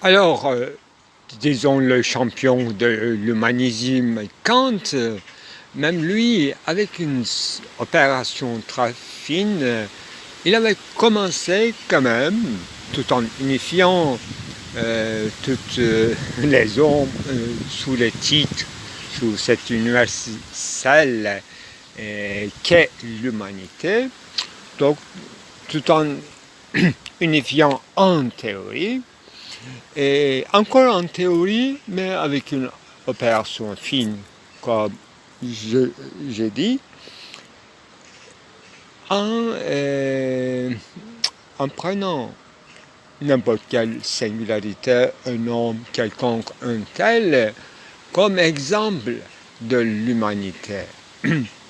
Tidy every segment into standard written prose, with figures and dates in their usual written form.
Alors, disons le champion de l'humanisme, Kant, même lui, avec une opération très fine, il avait commencé quand même, tout en unifiant toutes les ombres sous les titres, sous cet universel qu'est l'humanité, donc tout en unifiant en théorie, et encore en théorie, mais avec une opération fine, comme j'ai dit, en, en prenant n'importe quelle singularité, un homme quelconque, un tel, comme exemple de l'humanité.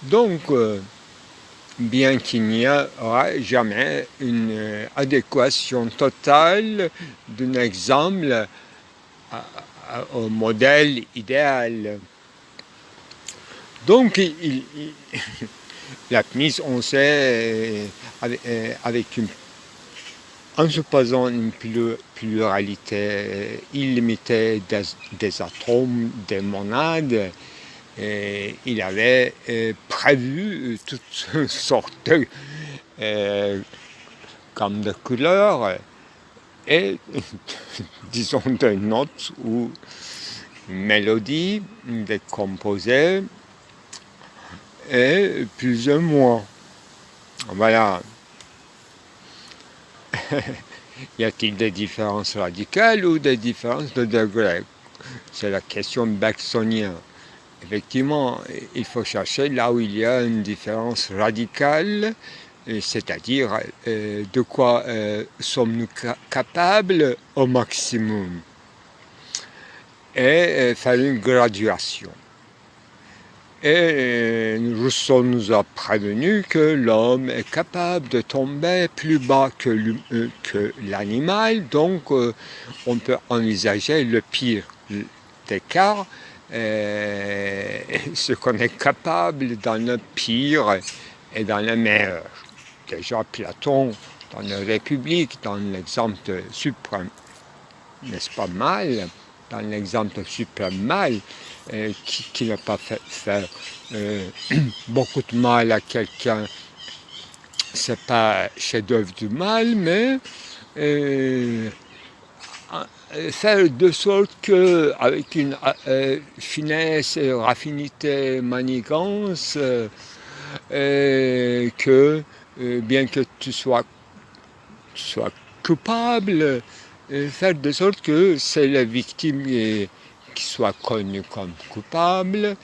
Donc, bien qu'il n'y aura jamais une adéquation totale d'un exemple au modèle idéal. Donc, la mise, on sait, avec une, en supposant une pluralité illimitée des atomes, des monades, il avait prévu toutes sortes de gammes de couleurs et, disons, de notes ou mélodies décomposées et plus ou moins. Voilà. Y a-t-il des différences radicales ou des différences de degré? C'est la question bergsonienne. Effectivement, il faut chercher là où il y a une différence radicale, c'est-à-dire de quoi sommes-nous capables au maximum, et faire une graduation. Et Rousseau nous a prévenu que l'homme est capable de tomber plus bas que l'animal, donc on peut envisager le pire des cas, ce qu'on est capable dans le pire et dans le meilleur. Déjà Platon, dans la République, dans l'exemple suprême, n'est-ce pas mal, dans l'exemple suprême mal, qui n'a pas fait faire beaucoup de mal à quelqu'un, c'est pas chef-d'œuvre du mal, mais faire de sorte que, avec une finesse, raffinité, manigance, que bien que tu sois coupable, faire de sorte que c'est la victime qui soit connue comme coupable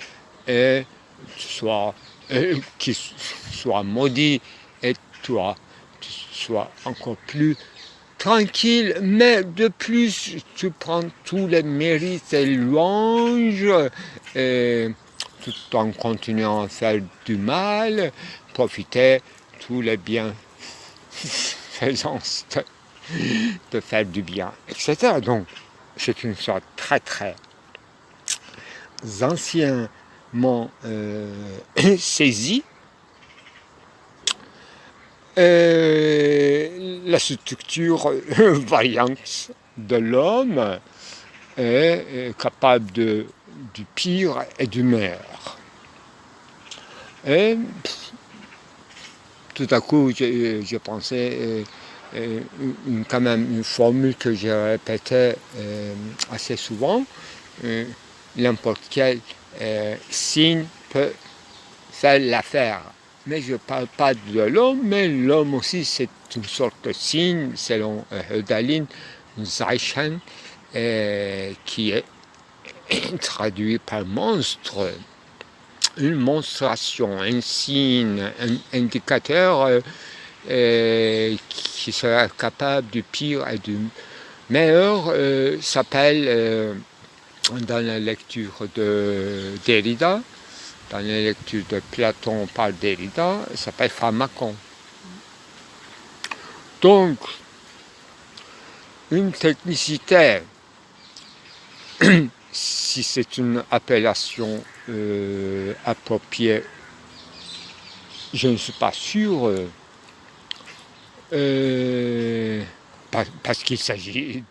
et qui soit maudit et toi tu sois encore plus tranquille, mais de plus tu prends tous les mérites et louanges et tout en continuant à faire du mal, profiter tous les bienfaisances de faire du bien, etc. Donc, c'est une sorte très très anciennement saisie. La structure variante de l'homme est capable du pire et du meilleur. Et tout à coup, j'ai pensé quand même une formule que j'ai répétée assez souvent. N'importe quel signe peut faire l'affaire. Mais je ne parle pas de l'homme, mais l'homme aussi c'est une sorte de signe, selon Hölderlin, un Zeichen, qui est traduit par monstre, une monstration, un signe, un indicateur qui sera capable du pire et du meilleur, s'appelle, dans la lecture de Derrida, dans la lecture de Platon par Derrida, s'appelle pharmacon. Donc, une technicité, si c'est une appellation appropriée, je ne suis pas sûr, parce qu'il s'agit,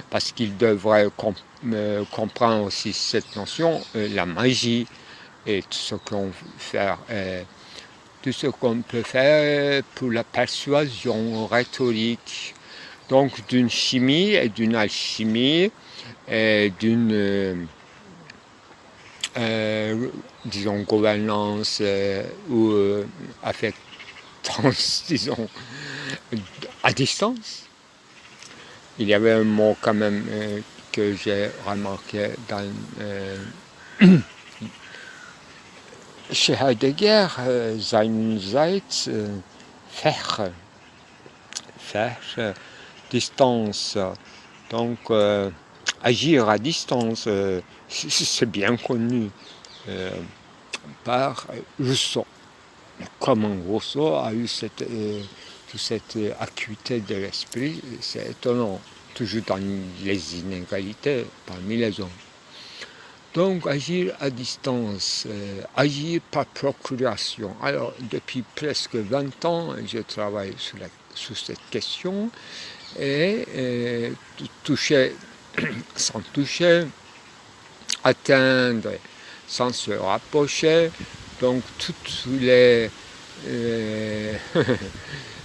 parce qu'il devrait comprendre aussi cette notion, la magie et tout ce qu'on peut faire pour la persuasion rhétorique. Donc d'une chimie et d'une alchimie et d'une disons gouvernance ou affectance, disons, à distance. Il y avait un mot quand même que j'ai remarqué dans chez Heidegger, seinerseits, faire, distance. Donc agir à distance, c'est bien connu par Rousseau. Comment Rousseau a eu cette acuité de l'esprit, c'est étonnant, toujours dans les inégalités parmi les hommes. Donc agir à distance, agir par procuration. Alors depuis presque 20 ans, je travaille sur cette question et toucher sans toucher, atteindre sans se rapprocher. Donc toutes les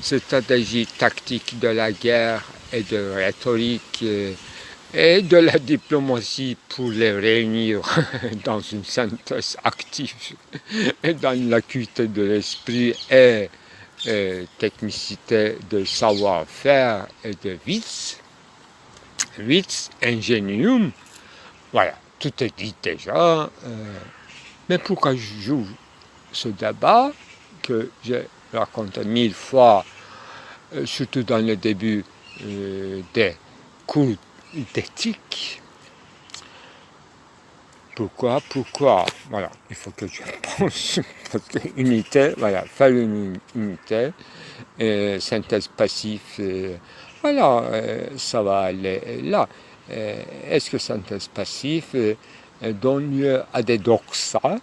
stratégies tactiques de la guerre et de rhétorique et de la diplomatie pour les réunir dans une synthèse active et dans l'acuité de l'esprit et technicité de savoir-faire et de witz, ingénium, voilà, tout est dit déjà. Mais pourquoi je joue ce débat que j'ai raconté 1000 fois, surtout dans le début des cours d'éthique? Pourquoi? Voilà, il faut que je pense, parce que unité, voilà, faire une unité, synthèse passive, voilà, ça va aller là. Est-ce que synthèse passive donne lieu à des doxas,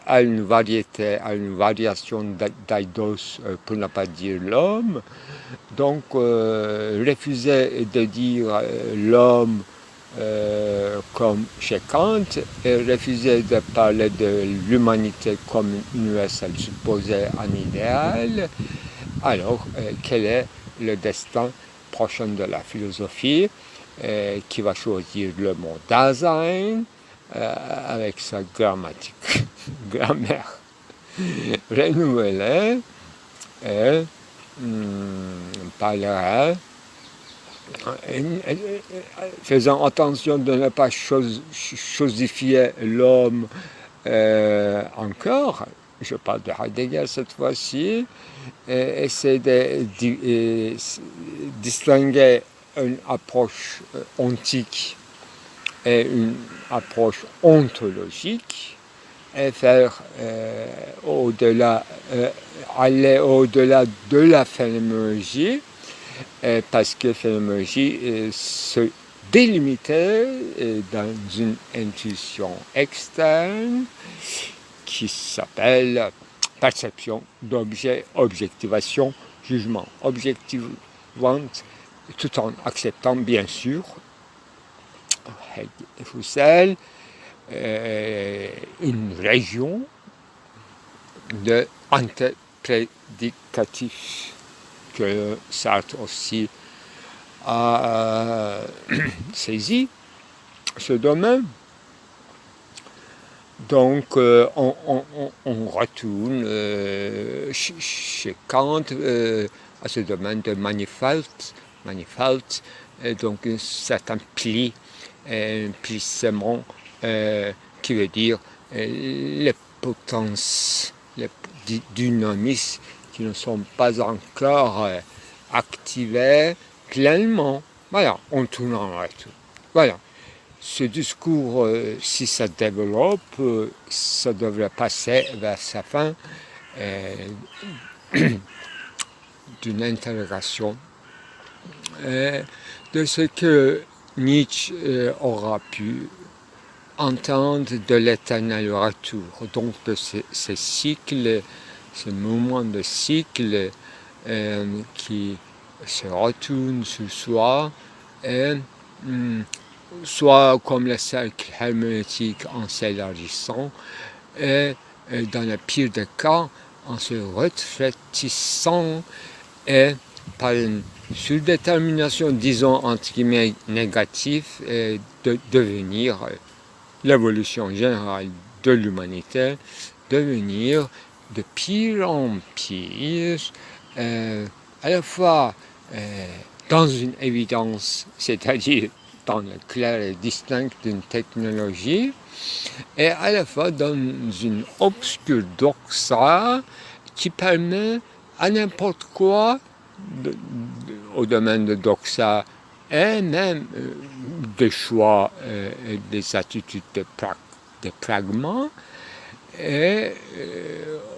à une variété, à une variation d'aidos, pour ne pas dire l'homme? Donc, refuser de dire l'homme comme chez Kant et refuser de parler de l'humanité comme universelle supposée en idéal. Alors, quel est le destin prochain de la philosophie qui va choisir le mot Dasein avec sa grammaire renouvelée et parlera faisant attention de ne pas chosifier l'homme encore, je parle de Heidegger cette fois-ci, essayer de distinguer une approche ontique et une approche ontologique et faire aller au-delà de la phénoménologie, parce que la phénoménologie se délimitait dans une intuition externe qui s'appelle perception d'objet, objectivation, jugement. Objectivante tout en acceptant bien sûr Husserl une région de antéprédicatif que Sartre aussi a saisi ce domaine. Donc on retourne chez Kant à ce domaine de Manifalt, donc un certain plissement qui veut dire les potences, les dynamismes qui ne sont pas encore activés pleinement. Voilà, on tourne en retour. Voilà. Ce discours, si ça développe, ça devrait passer vers sa fin d'une interrogation de ce que Nietzsche aura pu entendre de l'éternel retour, donc de ces cycles, ce mouvement de cycle qui se retourne sur soi et soit comme le cercle hermétique en s'élargissant et dans le pire des cas en se rétrécissant et par une surdétermination, disons entre guillemets négative, de devenir l'évolution générale de l'humanité, devenir de pire en pire, à la fois dans une évidence, c'est-à-dire dans le clair et distinct d'une technologie, et à la fois dans une obscure doxa qui permet à n'importe quoi, au domaine de doxa, et même des choix et des attitudes de pragma, et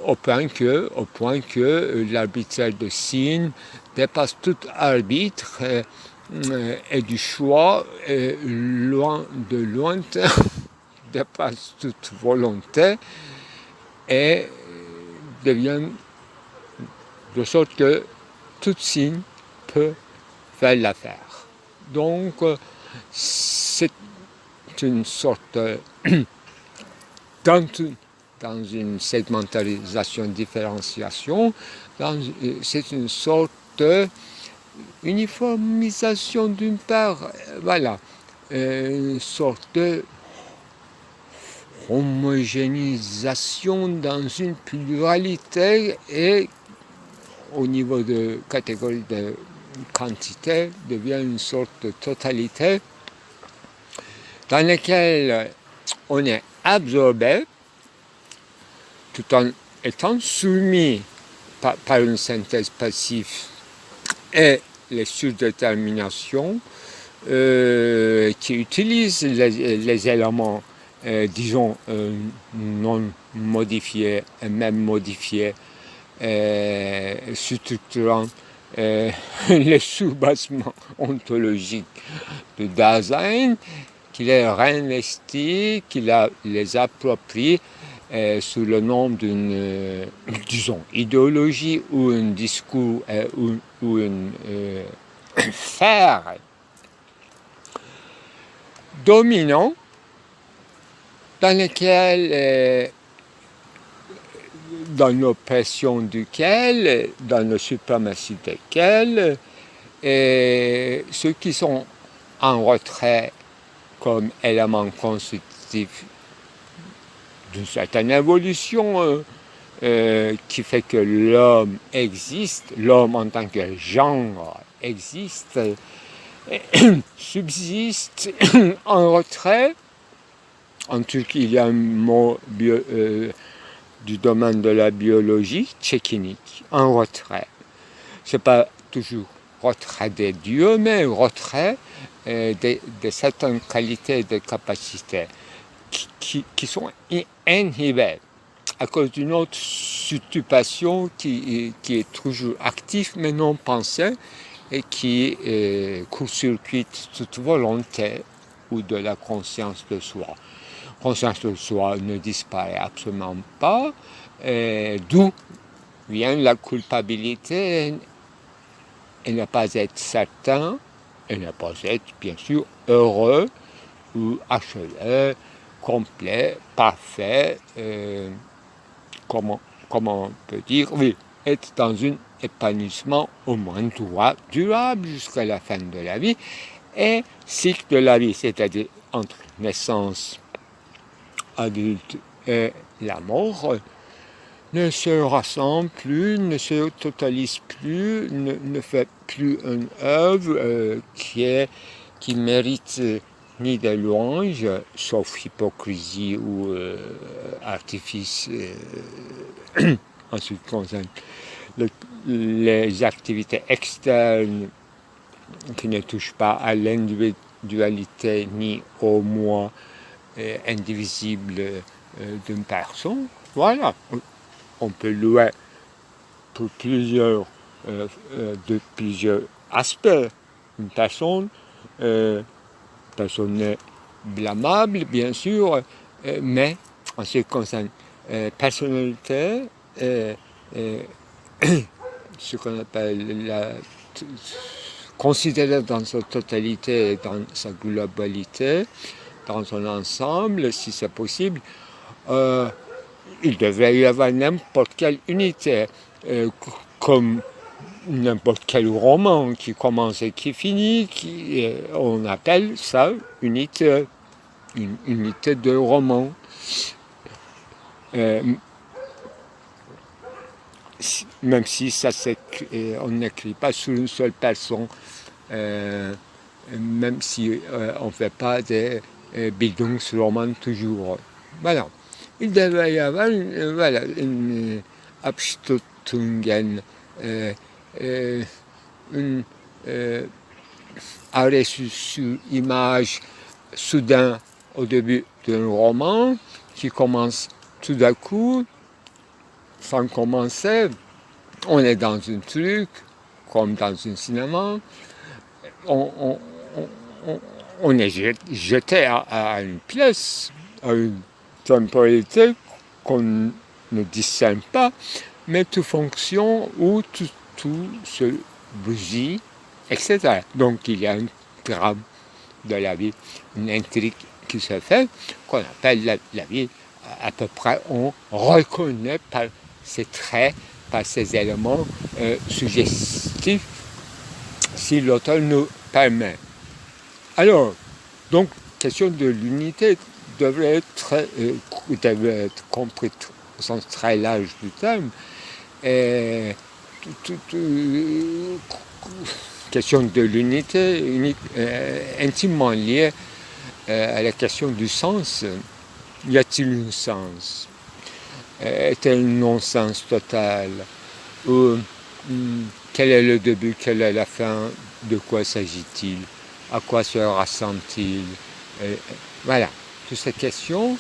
au point que l'arbitraire de signes dépasse tout arbitre et du choix de lointain dépasse toute volonté et devient de sorte que tout signe peut faire l'affaire. Donc c'est une sorte dans une segmentarisation, différenciation, c'est une sorte d'uniformisation d'une part, voilà, une sorte de homogénéisation dans une pluralité et au niveau de catégorie de quantité devient une sorte de totalité dans laquelle on est absorbé tout en étant soumis par une synthèse passive et les surdéterminations qui utilisent les éléments, disons, non modifiés et même modifiés, structurant les sous-bassements ontologiques de Dasein, qui les réinvestit, qui les approprie sous le nom d'une, disons, idéologie ou un discours ou une faire dominant dans lequel, dans l'oppression duquel, dans la suprématie desquels, ceux qui sont en retrait comme élément constitutif d'une certaine évolution qui fait que l'homme existe, l'homme en tant que genre existe, subsiste en retrait. En Turquie, il y a un mot du domaine de la biologie, tchékinik, en retrait. Ce n'est pas toujours retrait des dieux, mais retrait de certaines qualités et de capacités qui sont inhibées à cause d'une autre stupation qui est toujours active mais non pensée et qui court-circuite toute volonté ou de la conscience de soi. Conscience de soi ne disparaît absolument pas, d'où vient la culpabilité et ne pas être certain, et ne pas être bien sûr heureux ou achevé, complet, parfait, comment on peut dire, oui, être dans un épanouissement au moins durable jusqu'à la fin de la vie, et cycle de la vie, c'est-à-dire entre naissance adulte et la mort, ne se rassemble plus, ne se totalise plus, ne fait plus une œuvre qui mérite ni de louanges, sauf hypocrisie ou artifice en ce qui concerne les activités externes qui ne touchent pas à l'individualité ni au moi indivisible d'une personne. Voilà, on peut louer pour plusieurs aspects une personne. Personne n'est blâmable, bien sûr, mais en ce qui concerne personnalité, ce qu'on appelle la considéré dans sa totalité et dans sa globalité, dans son ensemble, si c'est possible, il devrait y avoir n'importe quelle unité, comme n'importe quel roman qui commence et qui finit, on appelle ça une unité de roman. Même si ça on n'écrit pas sur une seule personne, même si on ne fait pas des Bildungsromans toujours. Voilà. Il devait y avoir une Abstottungen, un arrêt sur image soudain au début d'un roman qui commence tout d'un coup, sans commencer. On est dans un truc, comme dans un cinéma, on est jeté à une pièce, à une temporalité qu'on ne discerne pas, mais tout fonctionne ou tout se bousille, etc. Donc il y a un drame de la vie, une intrigue qui se fait, qu'on appelle la vie. À peu près, on reconnaît par ses traits, par ces éléments suggestifs, si l'auteur nous permet. Alors, donc, question de l'unité devrait être compris au sens très large du terme. Question de l'unité intimement liée à la question du sens. Y a-t-il un sens? Est-elle un non-sens total? Ou quel est le début, quelle est la fin? De quoi s'agit-il? À quoi se rassemble-t-il? Voilà, toutes ces questions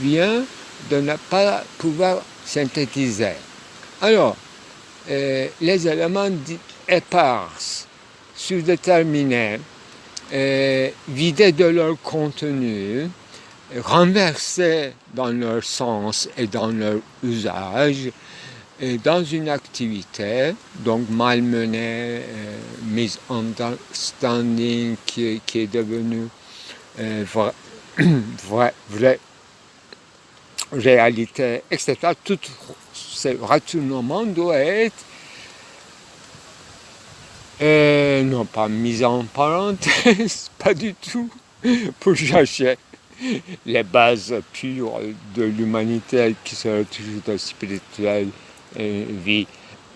viennent de ne pas pouvoir synthétiser. Alors, les éléments dits épars, surdéterminés, vidés de leur contenu, renversés dans leur sens et dans leur usage, et dans une activité, donc malmenée, mise en standing, qui est devenue vraie réalité, etc. Tout ce retournement doit être non pas mis en parenthèse, pas du tout, pour chercher les bases pures de l'humanité qui serait toujours spirituelle, vie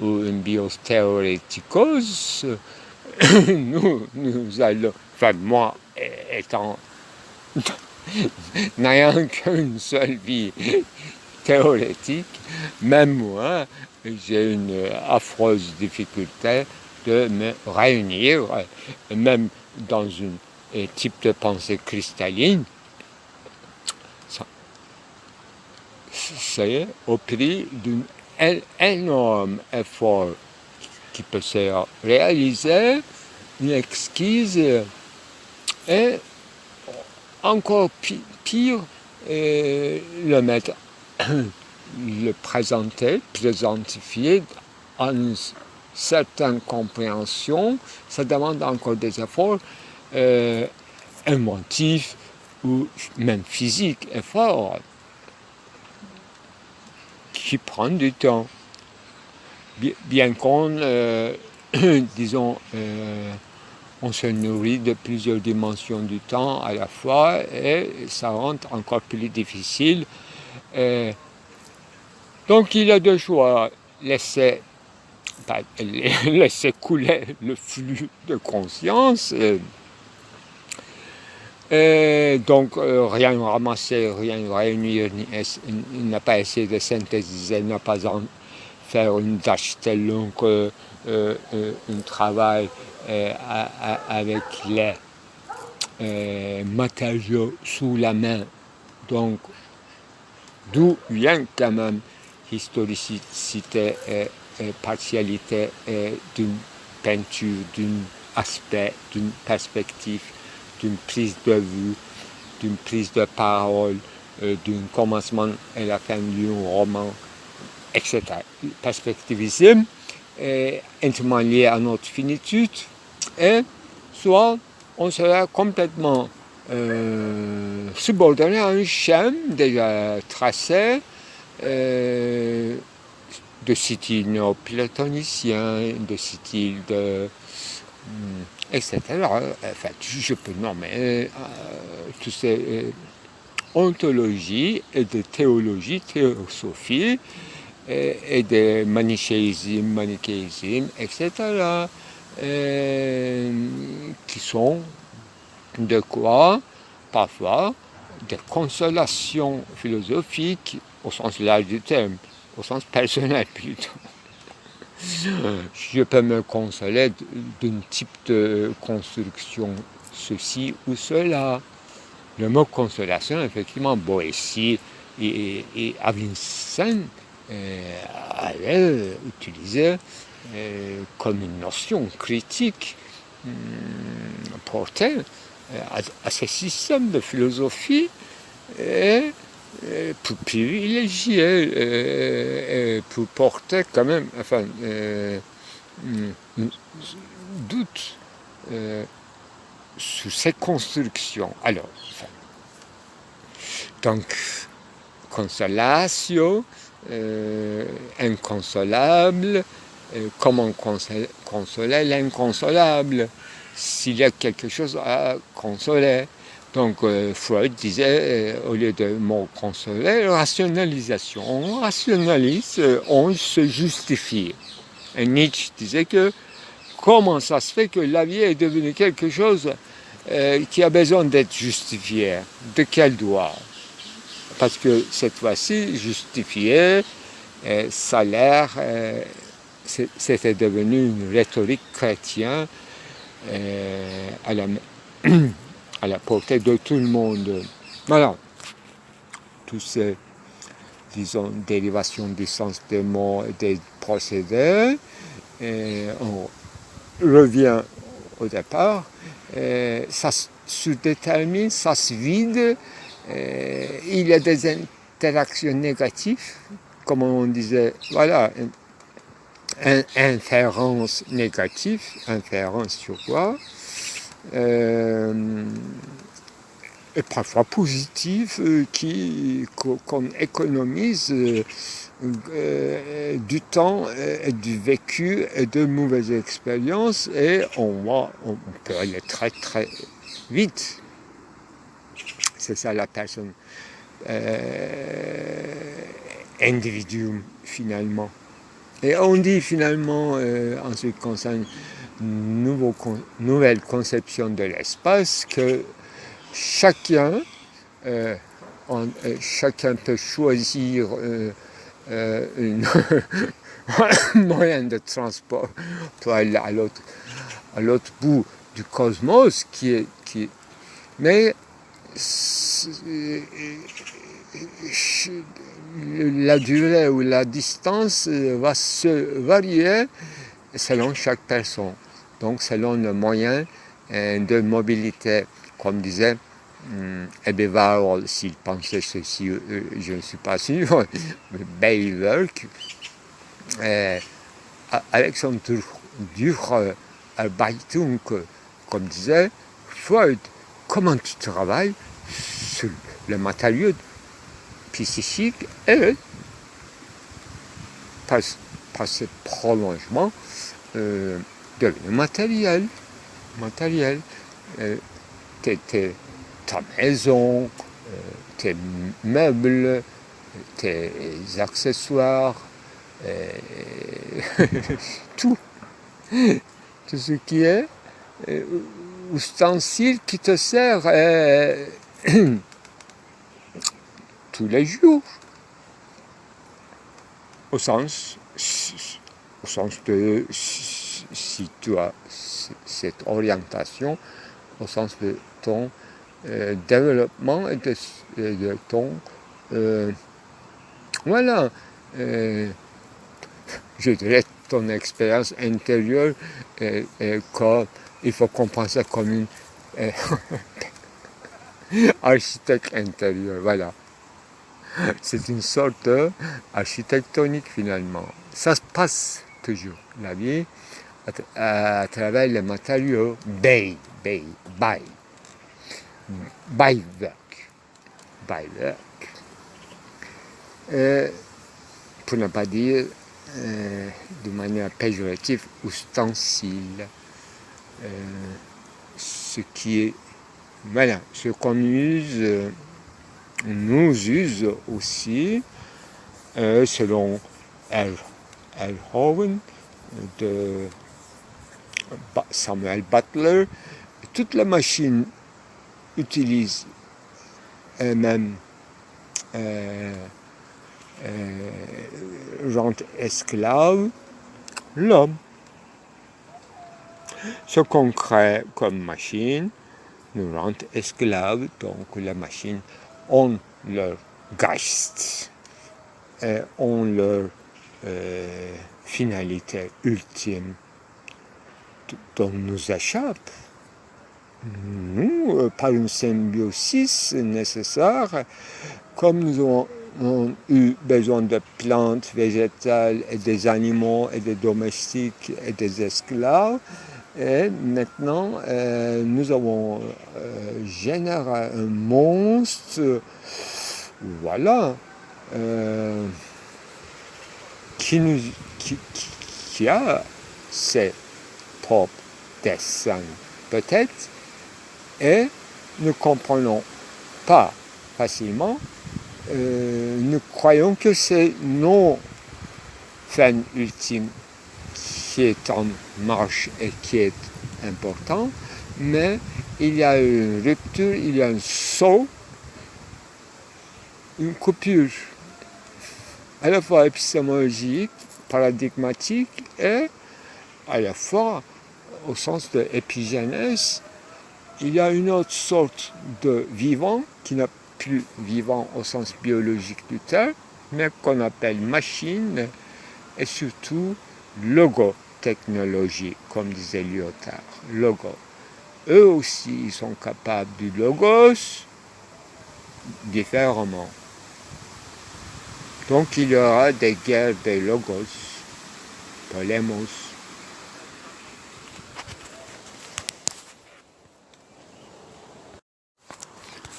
ou une biothéoréticose. Nous allons, enfin moi étant n'ayant qu'une seule vie théorétique, même moi, j'ai une affreuse difficulté de me réunir, même dans un type de pensée cristalline. C'est au prix d'un énorme effort qui peut se réaliser, une exquise et encore pire, le mettre, le présentifier en une certaine compréhension, ça demande encore des efforts émotifs ou même physiques, efforts qui prennent du temps. Bien qu'on, disons, on se nourrit de plusieurs dimensions du temps à la fois et ça rend encore plus difficile. Donc il y a deux choix, laisser couler le flux de conscience, donc rien ramasser, rien réunir, n'a pas essayé de synthétiser, n'a pas en faire une tâche telle que un travail avec les matériaux sous la main. Donc, d'où vient quand même historicité et partialité d'une peinture, d'un aspect, d'une perspective, d'une prise de vue, d'une prise de parole, d'un commencement et la fin d'un roman, etc. Perspectivisme intimement lié à notre finitude, et soit on serait complètement subordonné à un schéma déjà tracé, de style néo-platonicien, de style de etc. Enfin, je peux nommer toutes ces ontologies et de théologie, théosophie et de manichéisme, etc. Qui sont de quoi, parfois, des consolations philosophiques au sens large du terme, au sens personnel plutôt. Je peux me consoler d'un type de construction, ceci ou cela. Le mot consolation, effectivement, Boétie et Avincent avaient utilisé comme une notion critique portée à ces systèmes de philosophie et pour privilégier, pour porter quand même, enfin, doute sur ces constructions. Alors, enfin, donc, consolatio, inconsolable, comment consoler l'inconsolable, s'il y a quelque chose à consoler. Donc Freud disait, au lieu de mot consoler, rationalisation. On rationalise, on se justifie. Et Nietzsche disait que comment ça se fait que la vie est devenue quelque chose qui a besoin d'être justifié. De quel droit? Parce que cette fois-ci, justifié, salaire, c'était devenu une rhétorique chrétienne à la portée de tout le monde. Voilà. Tous ces, disons, dérivations du sens des mots et des procédés. On revient au départ. Ça se détermine, ça se vide. Il y a des interactions négatives, comme on disait, voilà, inférence négative, inférence sur quoi, et parfois positive, qu'on économise du temps et du vécu et de mauvaises expériences, et on peut aller très très vite. C'est ça la personne individuum finalement. Et on dit finalement, en ce qui concerne nouvelle conception de l'espace, que chacun peut choisir un moyen de transport pour aller à l'autre bout du cosmos, mais la durée ou la distance va se varier selon chaque personne. Donc selon le moyen de mobilité, comme disait Ebbewald, s'il pensait ceci, je ne suis pas sûr, Baywerk, avec son Arbeitung, comme disait Freud, comment tu travailles sur le matériau psychique et par ce prolongement devient matériel. Ta maison, tes meubles, tes accessoires, tout ce qui est ustensile qui te sert tous les jours, au sens de, si tu as cette orientation, au sens de ton développement et de ton voilà, je dirais ton expérience intérieure, il faut comprendre ça comme une architecte intérieur, voilà. C'est une sorte d'architectonique finalement. Ça se passe toujours la vie à travers les matériaux beiwerk. Pour ne pas dire de manière péjorative, ustensile. Ce qui est, voilà, ce qu'on use, nous use aussi, selon Erhoven, de Samuel Butler, toutes les machines utilisent elles-mêmes rendent esclave l'homme. Ce qu'on crée comme machine nous rend esclaves, donc les machines ont leur Geist, ont leur finalité ultime dont nous échappe. Nous, par une symbiosis nécessaire, comme nous avons eu besoin de plantes, végétales et des animaux et des domestiques et des esclaves, et maintenant nous avons généré un monstre, voilà, qui a ses propres dessins peut-être, et nous ne comprenons pas facilement. Nous croyons que c'est nos fins ultimes qui est en marche et qui est important, mais il y a une rupture, il y a un saut, une coupure, à la fois épistémologique, paradigmatique et à la fois au sens de épigénèse. Il y a une autre sorte de vivant qui n'est plus vivant au sens biologique du terme, mais qu'on appelle machine et surtout logotechnologie, comme disait Lyotard. Logo. Eux aussi, ils sont capables du logos différemment. Donc il y aura des guerres des logos, polémos.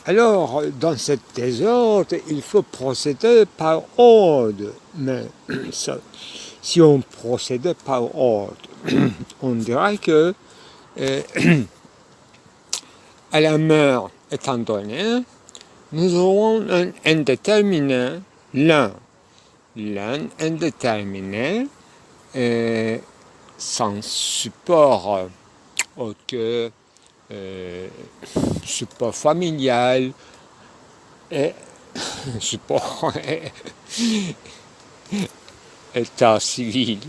Alors, dans cette désordre, il faut procéder par ordre. Mais ça, si on procédait par ordre, on dirait que à la mer étant donnée, nous aurons un indéterminé, l'un indéterminé, sans support autre que support familial et support état civil.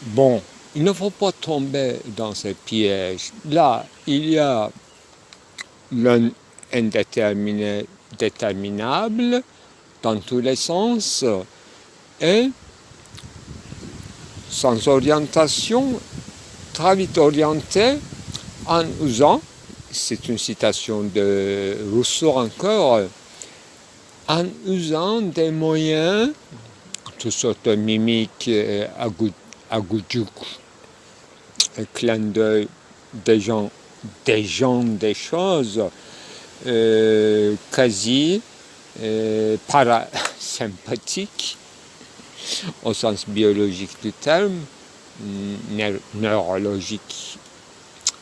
Bon, il ne faut pas tomber dans ce piège. Là, il y a l'indéterminé déterminable dans tous les sens et sans orientation, très vite orienté en usant, c'est une citation de Rousseau encore, en usant des moyens, toutes sortes de mimiques, agoujouk, clin d'œil des gens, des choses, quasi parasympathiques, au sens biologique du terme, neurologique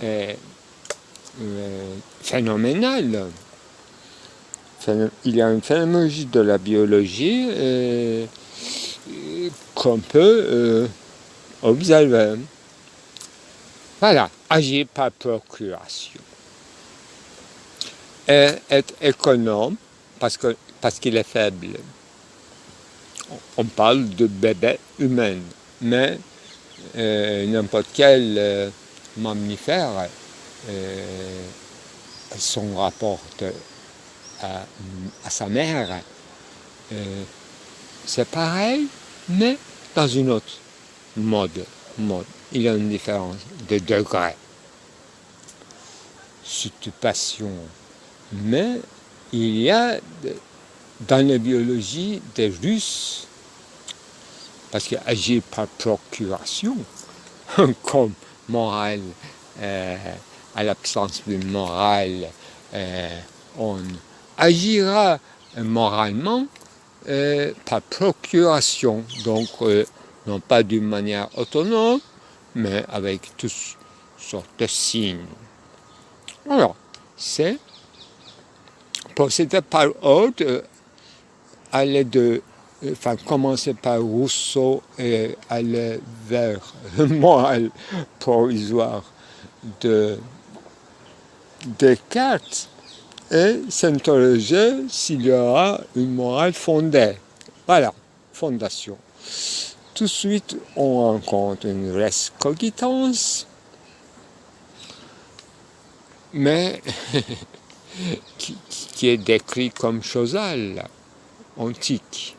et phénoménal. Il y a une phénoménologie de la biologie qu'on peut observer. Voilà, agir par procuration. Et être économe parce qu'il est faible. On parle de bébé humain, mais n'importe quel mammifère, son rapport à sa mère, c'est pareil, mais dans une autre mode. Il y a une différence de degré. Stupéfaction. Mais il y a dans la biologie des Russes parce qu'agir par procuration, comme morale, à l'absence de morale, on agira moralement par procuration, donc non pas d'une manière autonome, mais avec toutes sortes de signes. Alors, c'est procéder par ordre, commencer par Rousseau et aller vers le moral provisoire de Descartes et s'interroger s'il y aura une morale fondée. Voilà, fondation. Tout de suite, on rencontre une res cogitans, mais qui est décrit comme causal, antique.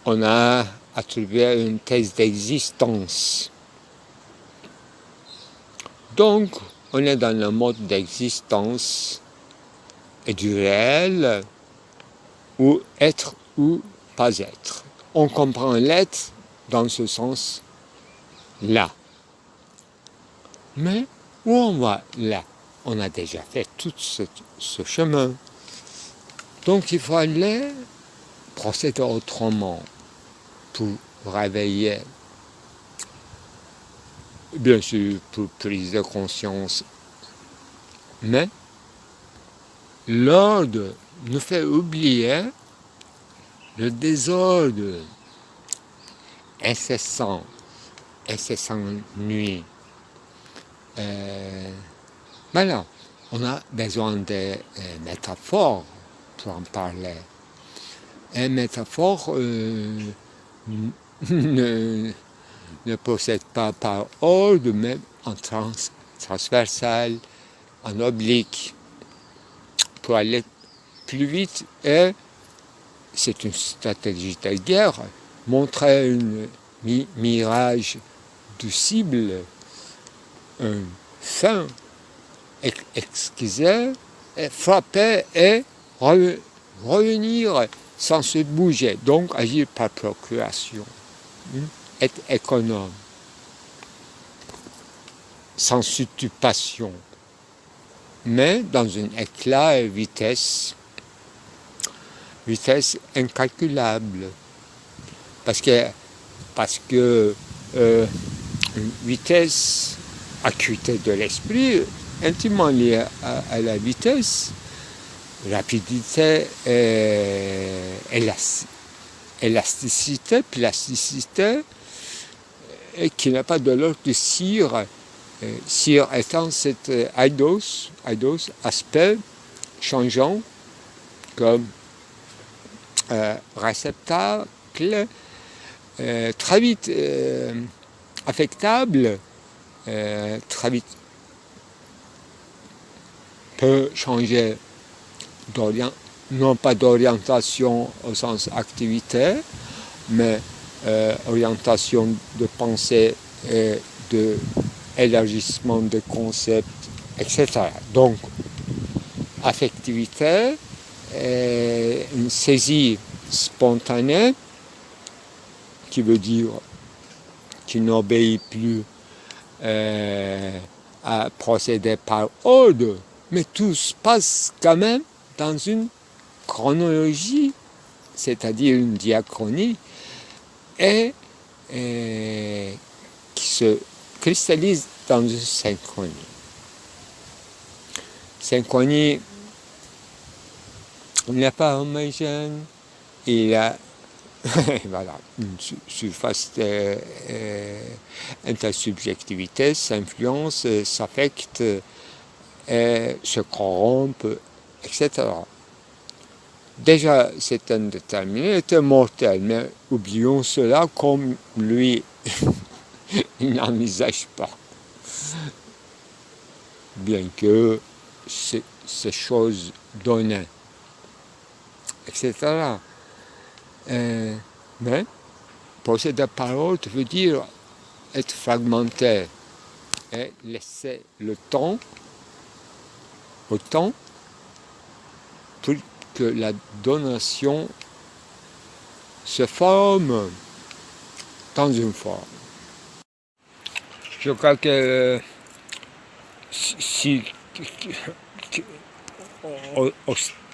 On a attribué une thèse d'existence. Donc, on est dans le mode d'existence et du réel, ou être ou pas être. On comprend l'être dans ce sens-là. Mais où on va là? On a déjà fait tout ce chemin. Donc il faut aller procéder autrement pour réveiller, bien sûr pour prise de conscience. Mais l'ordre nous fait oublier le désordre incessant nuit. Voilà, on a besoin de métaphores pour en parler. Et métaphore ne procède pas par ordre, mais en transversal, en oblique, pour aller plus vite. Et c'est une stratégie de guerre, montrer un mirage de cible, un fin, exquisé, frapper et revenir sans se bouger, donc agir par procuration, être économe, sans stupation, mais dans un éclat et vitesse incalculable, parce que une vitesse, acuité de l'esprit, intimement liée à la vitesse, rapidité et élasticité, plasticité, et qui n'a pas de l'ordre de cire. Cire étant cet eidos, aspect changeant, comme réceptacle, très vite affectable, très vite peut changer non pas d'orientation au sens activité, mais orientation de pensée et d'élargissement de concepts, etc. Donc, affectivité, une saisie spontanée, qui veut dire qui n'obéit plus à procéder par ordre, mais tout se passe quand même dans une chronologie, c'est-à-dire une diachronie, et qui se cristallise dans une synchronie. Synchronie n'est pas homogène, il a voilà, une surface intersubjectivité s'influence, s'affecte, se corrompt, etc. Déjà, c'est indéterminé, était mortel, mais oublions cela comme lui, il n'envisage pas. Bien que ces choses données, etc. Mais posséder parole veut dire être fragmenté et laisser le temps au temps pour que la donation se forme dans une forme. Je crois que si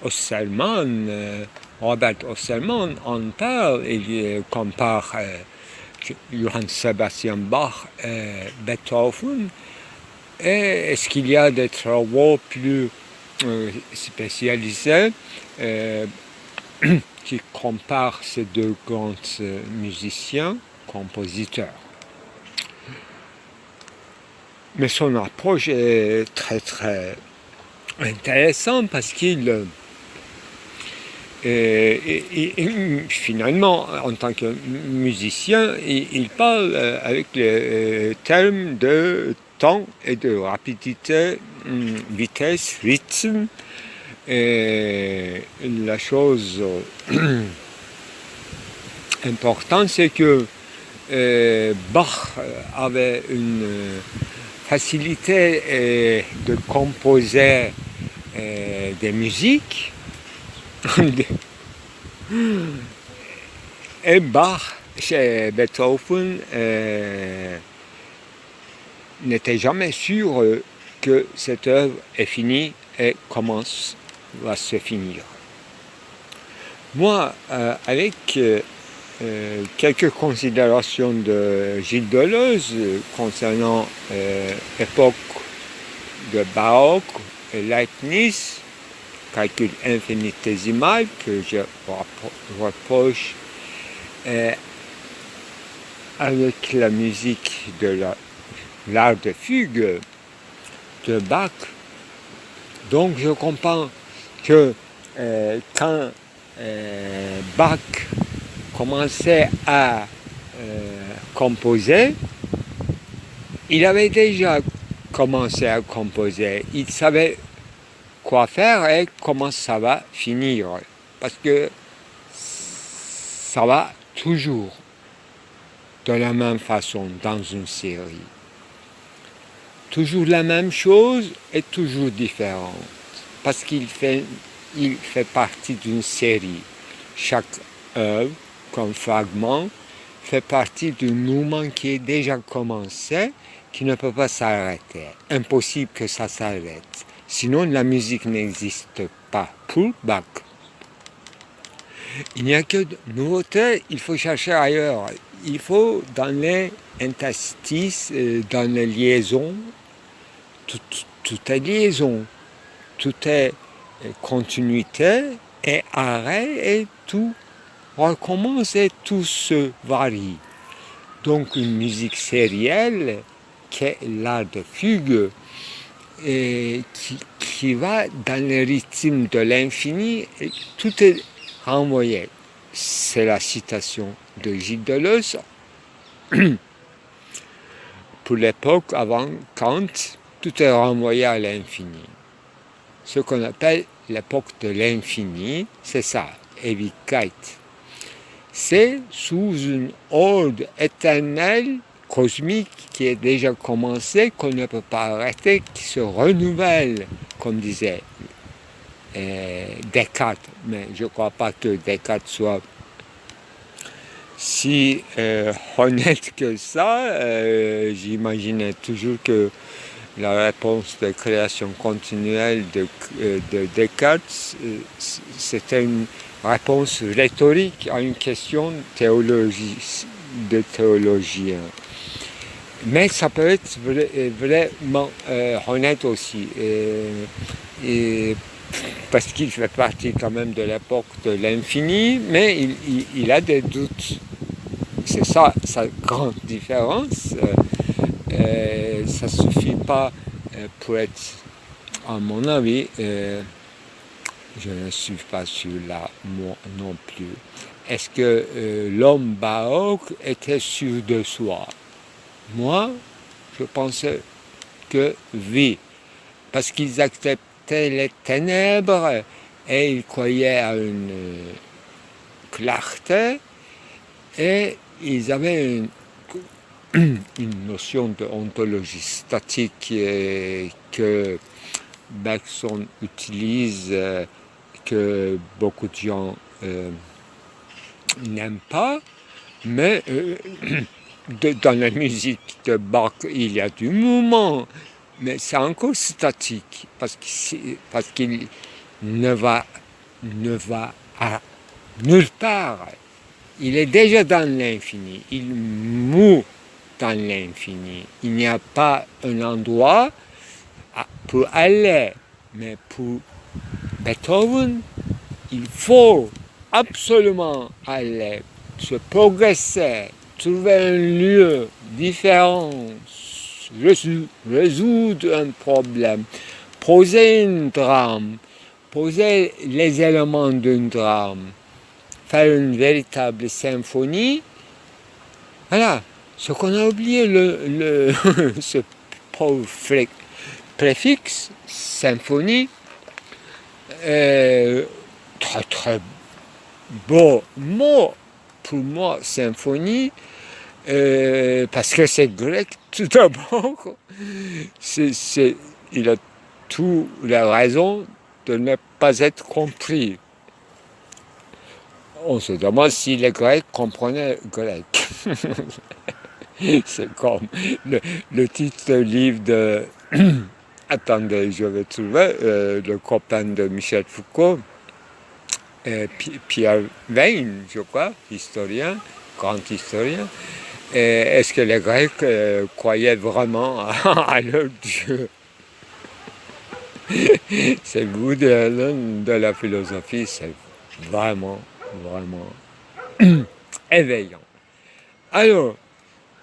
Hosselmann, Robert Hosselmann en parle, il compare Johann Sebastian Bach et Beethoven. Et est-ce qu'il y a des travaux plus spécialisés qui comparent ces deux grands musiciens, compositeurs? Mais son approche est très très intéressante parce qu'il finalement, en tant que musicien, il parle avec les termes de temps et de rapidité, vitesse, rythme. Et la chose importante, c'est que Bach avait une facilité de composer des musiques. Et Bach, chez Beethoven, n'était jamais sûr que cette œuvre est finie et va se finir. Moi, avec quelques considérations de Gilles Deleuze concernant l'époque de Baroque et Leibniz, calcul infinitésimal que je reproche avec la musique de l'art de fugue de Bach. Donc je comprends que quand Bach commençait à composer, il avait déjà commencé à composer. Il savait quoi faire et comment ça va finir. Parce que ça va toujours de la même façon dans une série. Toujours la même chose et toujours différente. Parce qu'il fait partie d'une série. Chaque œuvre, comme fragment, fait partie d'un mouvement qui est déjà commencé, qui ne peut pas s'arrêter. Impossible que ça s'arrête. Sinon, la musique n'existe pas pour Bach. Il n'y a que de nouveautés, il faut chercher ailleurs. Il faut dans les interstices, dans les liaisons, tout est liaison, tout est continuité et arrêt et tout recommence et tout se varie. Donc une musique sérielle qui est l'art de fugue et qui va dans le rythme de l'infini et tout est renvoyé. C'est la citation de Gilles Deleuze. Pour l'époque, avant Kant, tout est renvoyé à l'infini. Ce qu'on appelle l'époque de l'infini, c'est ça, Ewigkeit. C'est sous une ordre éternelle, cosmique, qui est déjà commencée, qu'on ne peut pas arrêter, qui se renouvelle, comme disait Descartes. Mais je ne crois pas que Descartes soit si honnête que ça. J'imaginais toujours que la réponse de création continuelle de Descartes, c'était une réponse rhétorique à une question de théologien. Mais ça peut être vraiment honnête aussi, parce qu'il fait partie quand même de l'époque de l'infini, mais il a des doutes. C'est ça sa grande différence. Ça ne suffit pas pour être, à mon avis, je ne suis pas celui-là moi non plus. Est-ce que l'homme baroque était sûr de soi? Moi, je pensais que oui, parce qu'ils acceptaient les ténèbres et ils croyaient à une clarté et ils avaient une notion de ontologie statique que Bergson utilise, que beaucoup de gens n'aime pas, mais dans la musique de Bach, il y a du mouvement, mais c'est encore statique, parce qu'il ne va à nulle part. Il est déjà dans l'infini, il moue dans l'infini. Il n'y a pas un endroit pour aller, mais pour Beethoven, il faut absolument aller, se progresser, trouver un lieu différent, résoudre un problème, poser une drame, poser les éléments d'une drame, faire une véritable symphonie. Voilà, ce qu'on a oublié, ce pauvre préfixe, symphonie, très très beau mot pour moi, symphonie, parce que c'est grec tout d'abord. Il a toute la raison de ne pas être compris. On se demande si les Grecs comprenaient grec. C'est comme le titre du livre de... Attendez, je vais trouver le copain de Michel Foucault, Pierre Veyne, je crois, historien, grand historien. Est-ce que les Grecs croyaient vraiment à leur Dieu? C'est le bout de la philosophie, c'est vraiment, vraiment éveillant. Alors,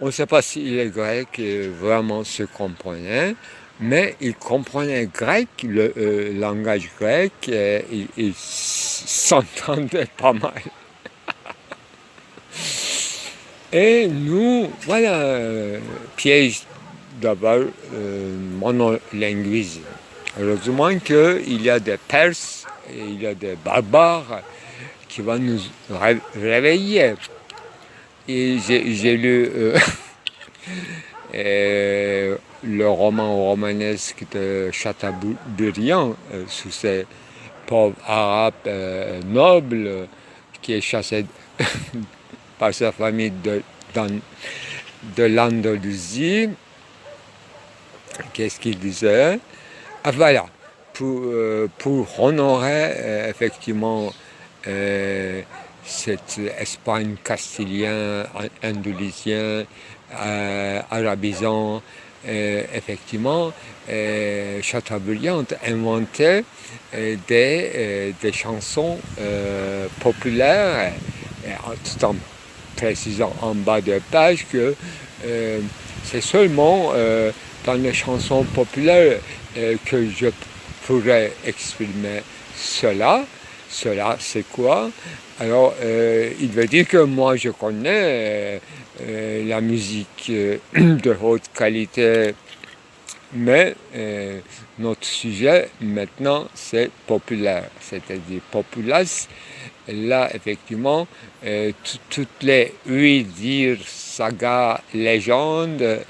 on ne sait pas si les Grecs vraiment se comprenaient, mais ils comprenaient grec, le langage grec, ils s'entendaient pas mal. Et nous, voilà, piège d'abord monolinguisme. Heureusement qu'il y a des Perses et il y a des barbares qui vont nous réveiller. Et j'ai lu le roman romanesque de Chateaubriand sous ces pauvres arabes nobles qui est chassé par sa famille de l'Andalousie. Qu'est-ce qu'il disait? Ah voilà, pour honorer effectivement cette Espagne castilienne, andalusien, arabisant, effectivement, Chateaubriand inventait des chansons populaires, tout en précisant en bas de page que c'est seulement dans les chansons populaires que je pourrais exprimer cela. Cela, c'est quoi? Alors, il veut dire que moi, je connais la musique de haute qualité, mais notre sujet, maintenant, c'est populaire, c'est-à-dire populace. Là, effectivement, toutes les dires, sagas, légendes,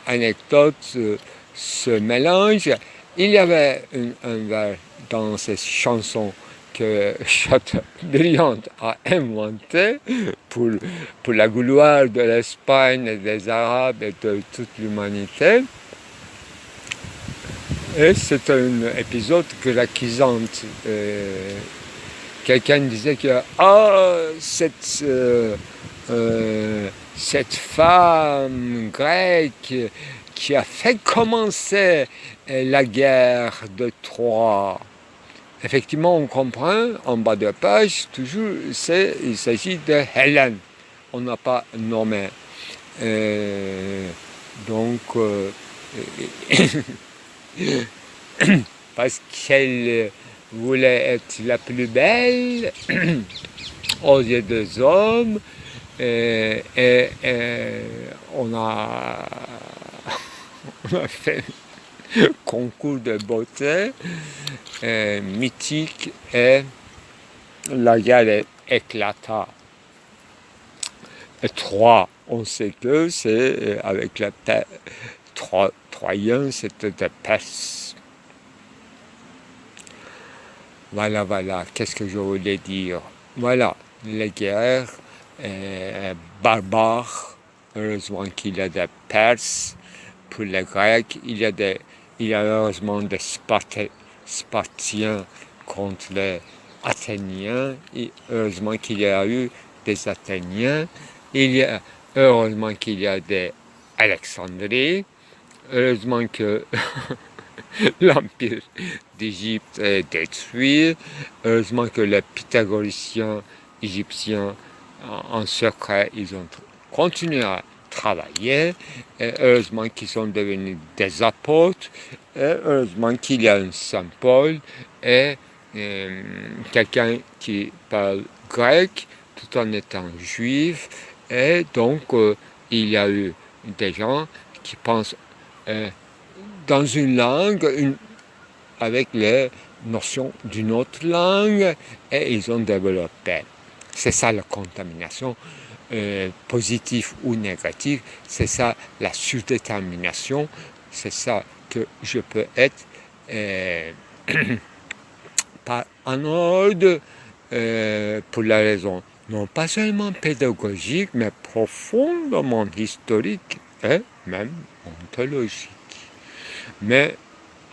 anecdotes se mélangent. Il y avait un vers dans ces chansons que Chateaubriand a inventé pour la gloire de l'Espagne, des Arabes et de toute l'humanité. Et c'est un épisode grécisant. Quelqu'un disait que cette femme grecque qui a fait commencer la guerre de Troie. Effectivement, on comprend, en bas de page, toujours, il s'agit de Hélène. On n'a pas nommé. Donc, parce qu'elle voulait être la plus belle aux yeux des hommes, et on a fait un concours de beauté mythique et la guerre éclata. Et Troie, on sait que c'est avec la Troyen, c'était des Perses. Voilà, qu'est-ce que je voulais dire? Voilà, les guerres barbares. Heureusement qu'il y a des Perses. Pour les Grecs, il y a heureusement des Spartiens contre les Athéniens. Et heureusement qu'il y a eu des Athéniens. Heureusement qu'il y a des Alexandrie. Heureusement que l'Empire d'Égypte est détruit. Heureusement que les pythagoriciens égyptiens, en secret, ils ont continué à travailler. Et heureusement qu'ils sont devenus des apôtres. Et heureusement qu'il y a un Saint Paul et quelqu'un qui parle grec tout en étant juif. Et donc, il y a eu des gens qui pensent dans une langue avec les notions d'une autre langue et ils ont développé. C'est ça la contamination, positive ou négative, c'est ça la surdétermination, c'est ça que je peux être en ordre pour la raison non pas seulement pédagogique, mais profondément historique et même ontologique. Mais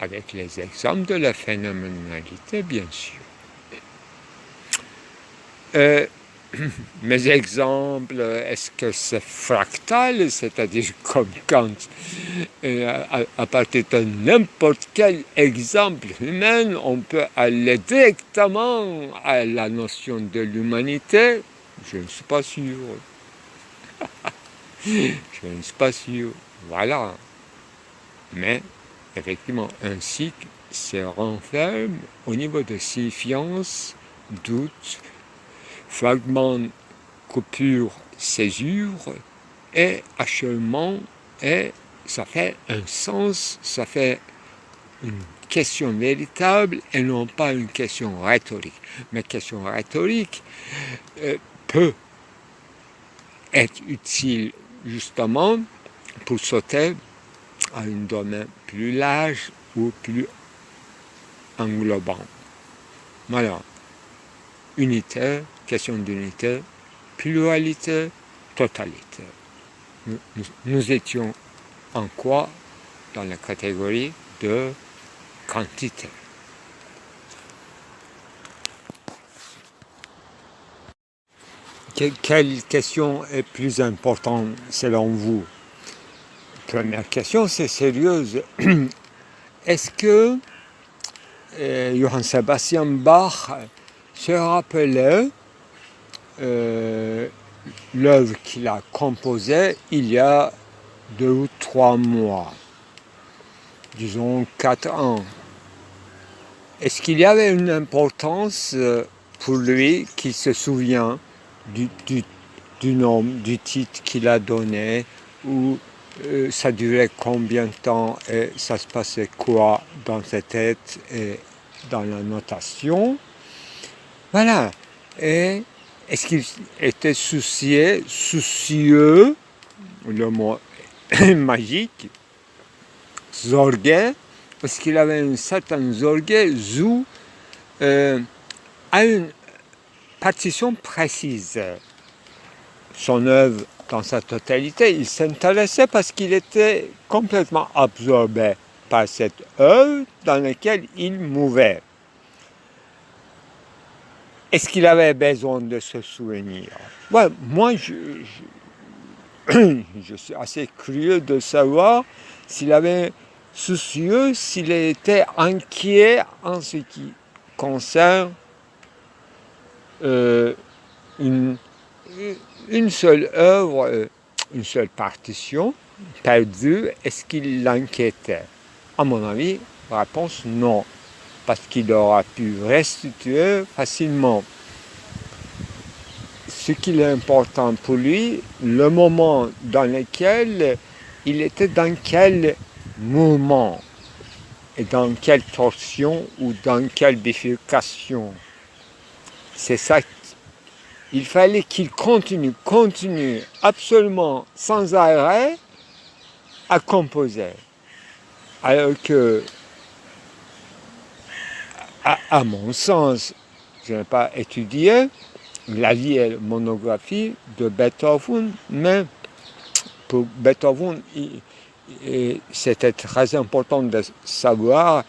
avec les exemples de la phénoménalité, bien sûr. Mes exemples, est-ce que c'est fractal, c'est-à-dire comme Kant, à partir de n'importe quel exemple humain, on peut aller directement à la notion de l'humanité? Je ne suis pas sûr. Je ne suis pas sûr. Voilà. Mais, effectivement, un cycle se renferme au niveau de signifiance, doute, fragments, coupure, césure et achèvement, et ça fait un sens, ça fait une question véritable et non pas une question rhétorique. Mais question rhétorique peut être utile justement pour sauter à un domaine plus large ou plus englobant. Voilà. Unité, question d'unité, pluralité, totalité. Nous étions en quoi? Dans la catégorie de quantité. Quelle question est plus importante selon vous? Première question, c'est sérieuse. Est-ce que Johann Sebastian Bach se rappelait l'œuvre qu'il a composée il y a 2 ou 3 mois, disons 4 ans? Est-ce qu'il y avait une importance pour lui qu'il se souvient du nom, du titre qu'il a donné, ou ça durait combien de temps et ça se passait quoi dans sa tête et dans la notation? Voilà. Et est-ce qu'il était soucieux, le mot magique, Sorge, parce qu'il avait une certaine Sorge à une partition précise. Son œuvre dans sa totalité, il s'intéressait parce qu'il était complètement absorbé par cette œuvre dans laquelle il mouvait. Est-ce qu'il avait besoin de se souvenir? Ouais, moi, je suis assez curieux de savoir s'il avait soucieux, s'il était inquiet en ce qui concerne une seule œuvre, une seule partition perdue. Est-ce qu'il l'inquiétait? À mon avis, la réponse non, parce qu'il aura pu restituer facilement. Ce qui est important pour lui, le moment dans lequel il était, dans quel mouvement, et dans quelle torsion ou dans quelle bifurcation. C'est ça. Il fallait qu'il continue absolument sans arrêt à composer. Alors que, à mon sens, je n'ai pas étudié, la vie est monographie de Beethoven, mais pour Beethoven, c'était très important de savoir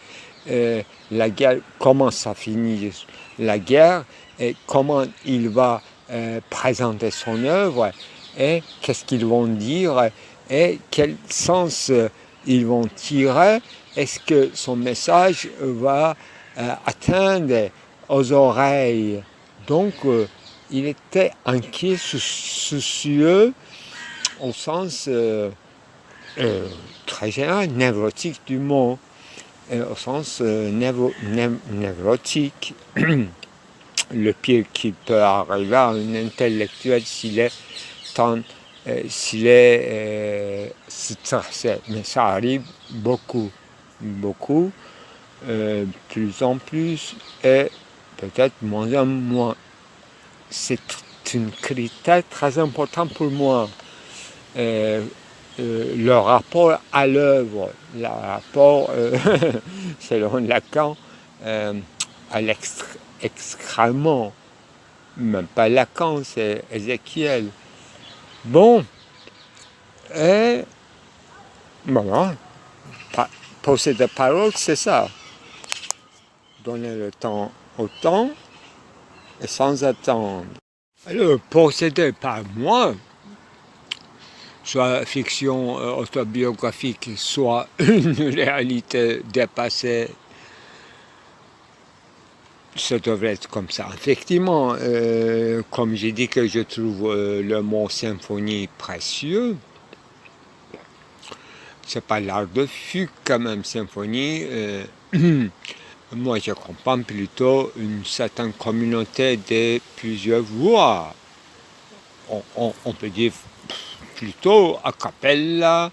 la guerre, comment ça finit la guerre, et comment il va présenter son œuvre, et qu'est-ce qu'ils vont dire, et quel sens ils vont tirer. Est-ce que son message va atteindre aux oreilles? Donc, il était inquiet, soucieux, au sens très général, névrotique du mot, au sens névrotique. Le pire qui peut arriver à un intellectuel s'il est stressé. Mais ça arrive beaucoup, beaucoup, plus en plus, et peut-être moins en moins. C'est un critère très important pour moi. Le rapport à l'œuvre, le rapport, selon Lacan, à l'excrément, même pas Lacan, c'est Ézéchiel. Bon, et voilà, poser des paroles, c'est ça. Donner le temps au temps et sans attendre. Alors, procéder par moi, soit fiction autobiographique, soit une réalité dépassée, ça devrait être comme ça. Effectivement, comme j'ai dit que je trouve le mot symphonie précieux, c'est pas l'art de fugue quand même, symphonie. Moi, je comprends plutôt une certaine communauté de plusieurs voix. On peut dire plutôt a cappella,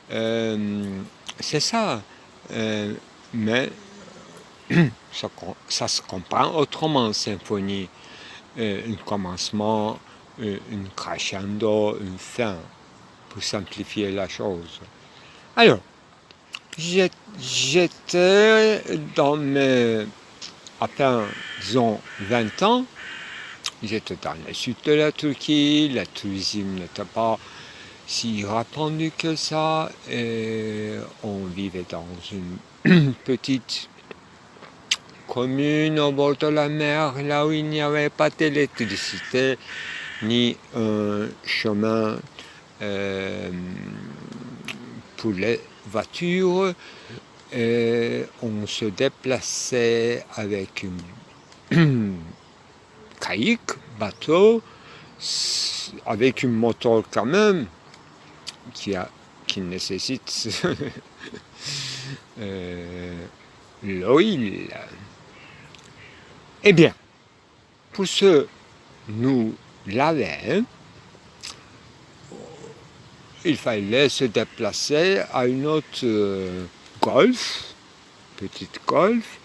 c'est ça. Mais ça se comprend autrement, symphonie. Un commencement, un crescendo, une fin, pour simplifier la chose. Alors, j'étais dans mes, à peine, disons, 20 ans, j'étais dans le sud de la Turquie, le tourisme n'était pas si répandu que ça, et on vivait dans une petite commune au bord de la mer, là où il n'y avait pas d'électricité, ni un chemin pour les voitures. Et on se déplaçait avec une kayak, bateau, avec un moteur quand même, qui nécessite l'huile. Eh bien, pour se nous laver, il fallait se déplacer à une autre golfe, petite golfe.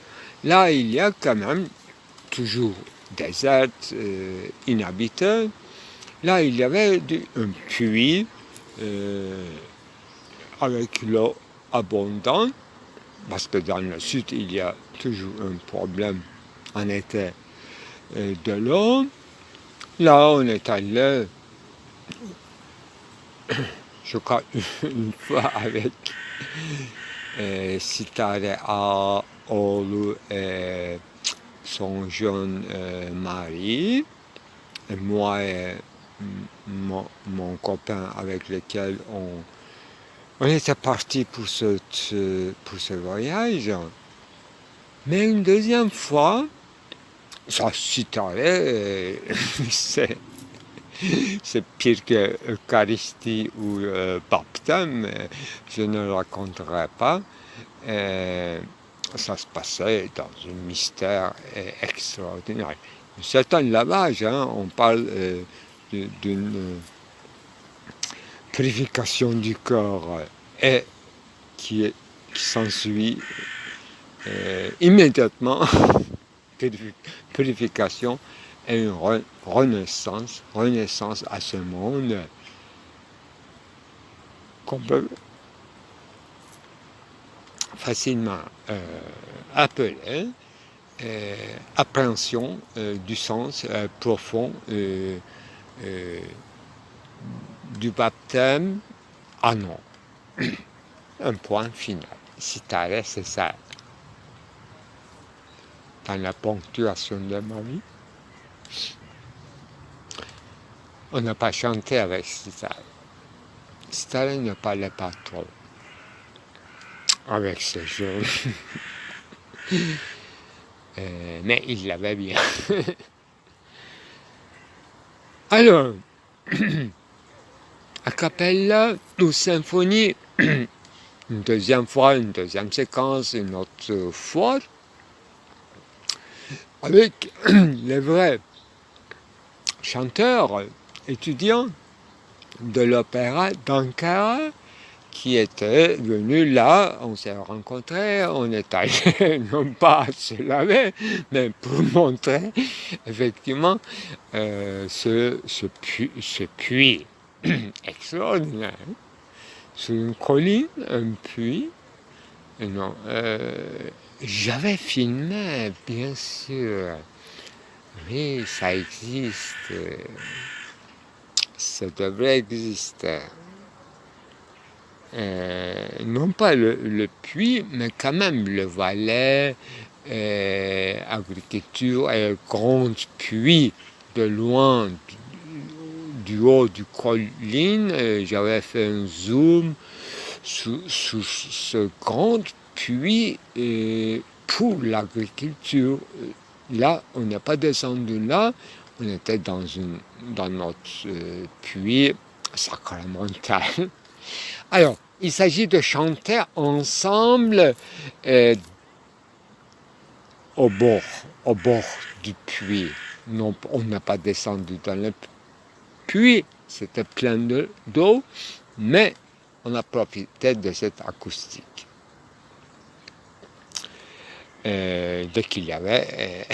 Là, il y a quand même toujours déserte, inhabité. Là, il y avait un puits avec l'eau abondante, parce que dans le sud, il y a toujours un problème en été de l'eau. Là, on est allé, je crois, une fois avec Sitare Ağoğlu et son jeune mari, et moi et mon copain avec lequel on était partis pour ce voyage. Mais une deuxième fois, ça Sitare, c'est pire que Eucharistie ou baptême, je ne le raconterai pas. Ça se passait dans un mystère extraordinaire. Un certain lavage, hein, on parle d'une purification du corps et qui s'ensuit immédiatement, purification et une renaissance à ce monde qu'on peut facilement appeler appréhension du sens profond du baptême. Ah non, un point final. Citare, c'est ça. Dans la ponctuation de ma vie, on n'a pas chanté avec Citare. Citare ne parlait pas trop avec ces jeunes. Mais il l'avait bien. Alors, a cappella ou symphonie, une deuxième fois, une deuxième séquence, une autre fois, avec les vrais chanteurs étudiants de l'opéra d'Ankara qui étaient venus là, on s'est rencontrés, on est allé non pas se laver, mais pour montrer effectivement ce puits extraordinaire. Sur une colline, un puits. Non, j'avais filmé, bien sûr. Oui, ça existe. Ça devrait exister. Non pas le puits, mais quand même le Valais, agriculture et grand puits de loin, du haut du colline. J'avais fait un zoom sur ce grand puits pour l'agriculture. Là, on n'est pas descendu là, on était dans notre puits sacramental. Alors, il s'agit de chanter ensemble au bord du puits. Non, on n'a pas descendu dans le puits, c'était plein d'eau, mais on a profité de cette acoustique. Dès qu'il y avait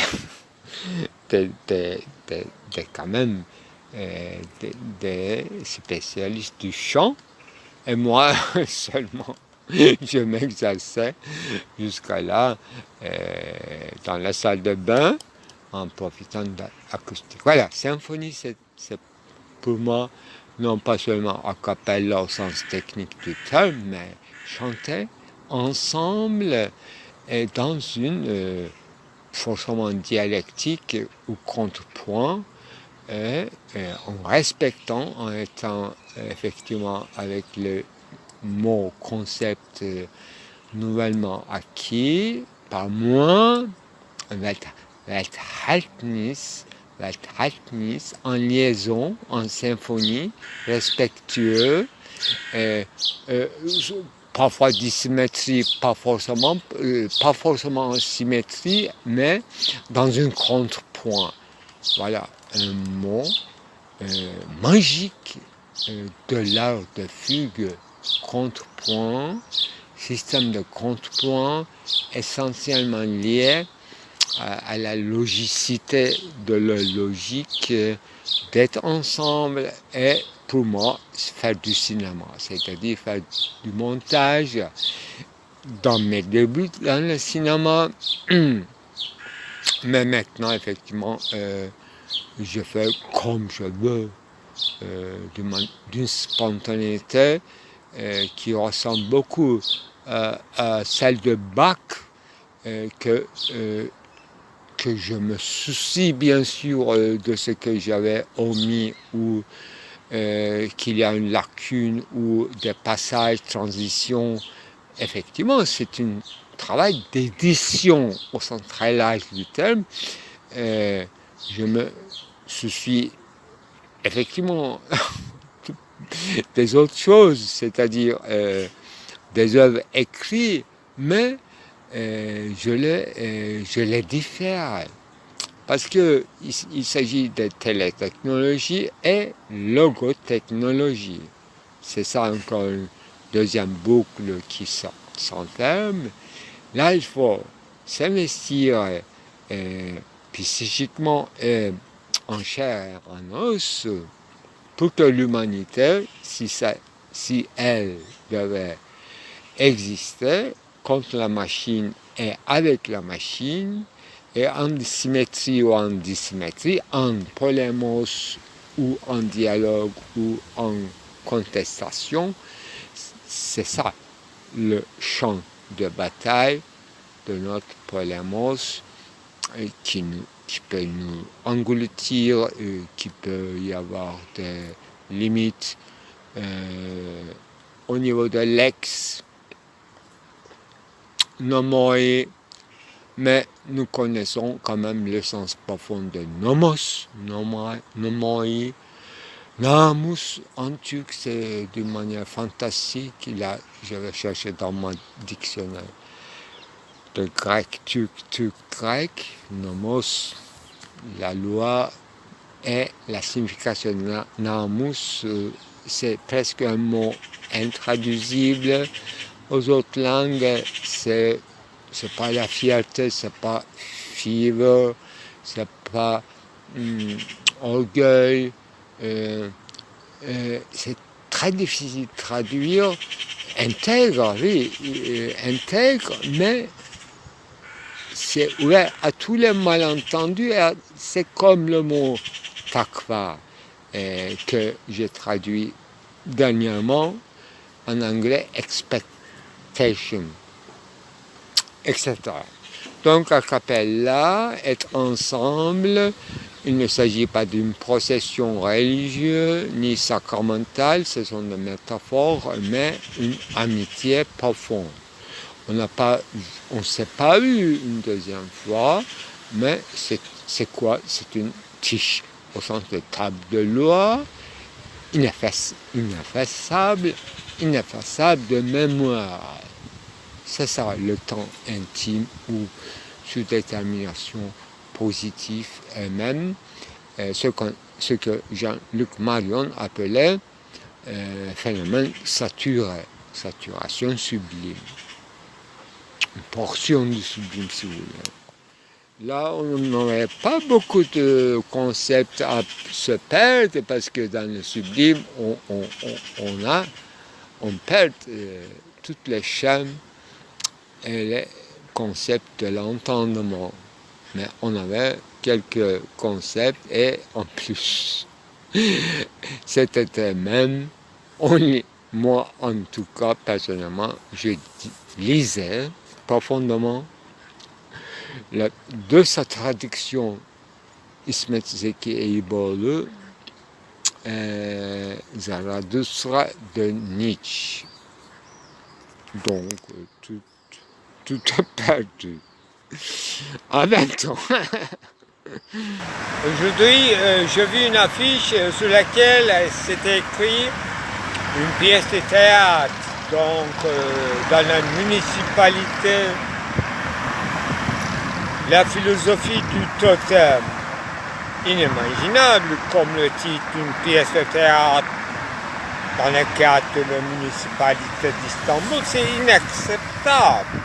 quand même des spécialistes du chant, et moi seulement, je m'exerçais jusqu'à là dans la salle de bain en profitant de l'acoustique. Voilà, symphonie, c'est pour moi non pas seulement a cappella au sens technique du terme, mais chanter ensemble et dans une forcément dialectique ou contrepoint, en respectant, en étant effectivement avec le mot, concept nouvellement acquis par moi, Welthaltnis, en liaison, en symphonie, respectueux, parfois dissymétrie, pas forcément en symétrie, mais dans un contrepoint. Voilà un mot magique de l'art de fugue, contrepoint, système de contrepoint essentiellement lié à la logicité de la logique d'être ensemble et pour moi faire du cinéma, c'est-à-dire faire du montage. Dans mes débuts dans le cinéma, mais maintenant effectivement je fais comme je veux, d'une spontanéité qui ressemble beaucoup à celle de Bach, que je me soucie bien sûr de ce que j'avais omis ou qu'il y a une lacune ou des passages, transitions. Effectivement, c'est un travail d'édition au sens très large du terme. Je me soucie effectivement des autres choses, c'est-à-dire des œuvres écrites, mais je les diffère parce qu'il s'agit de télétechnologie et logotechnologie. C'est ça encore une deuxième boucle qui s'enferme. Là, il faut s'investir psychiquement et en chair et en os pour que l'humanité, si elle devait exister, contre la machine et avec la machine, Et en symétrie ou en dissymétrie, en polémos ou en dialogue ou en contestation, c'est ça le champ de bataille de notre polémos qui peut nous engloutir, qui peut y avoir des limites au niveau de l'ex, nomoi, mais nous connaissons quand même le sens profond de nomos, nomoi, namus en turc, c'est d'une manière fantastique. Là, je vais chercher dans mon dictionnaire de grec, turc, grec, nomos, la loi et la signification de namus, c'est presque un mot intraduisible. Aux autres langues, c'est pas la fierté, c'est pas fever, c'est pas orgueil. C'est très difficile de traduire. Intègre, oui, intègre, mais c'est ouvert à tous les malentendus. C'est comme le mot takva que j'ai traduit dernièrement en anglais, expectation, etc. Donc, a cappella, être ensemble, il ne s'agit pas d'une procession religieuse ni sacramentale, ce sont des métaphores, mais une amitié profonde. On ne s'est pas eu une deuxième fois, mais c'est quoi? C'est une tiche, au sens de table de loi, ineffaçable de mémoire. C'est ça, le temps intime ou sous détermination positive elle-même, ce que Jean-Luc Marion appelait phénomène saturé, saturation sublime. Une portion du sublime, si vous voulez. Là, on n'aurait pas beaucoup de concepts à se perdre parce que dans le sublime, on perd toutes les chaînes et les concepts de l'entendement. Mais on avait quelques concepts et en plus, c'était même, moi en tout cas, personnellement, je lisais profondément de sa traduction İsmet Zeki Eyüboğlu, Zarathustra de Nietzsche. Donc, tout est perdu. En même temps, aujourd'hui, j'ai vu une affiche sur laquelle c'était écrit une pièce de théâtre, donc dans la municipalité, la philosophie du totem. Inimaginable comme le titre d'une pièce de théâtre dans le cadre de la municipalité d'Istanbul, c'est inacceptable.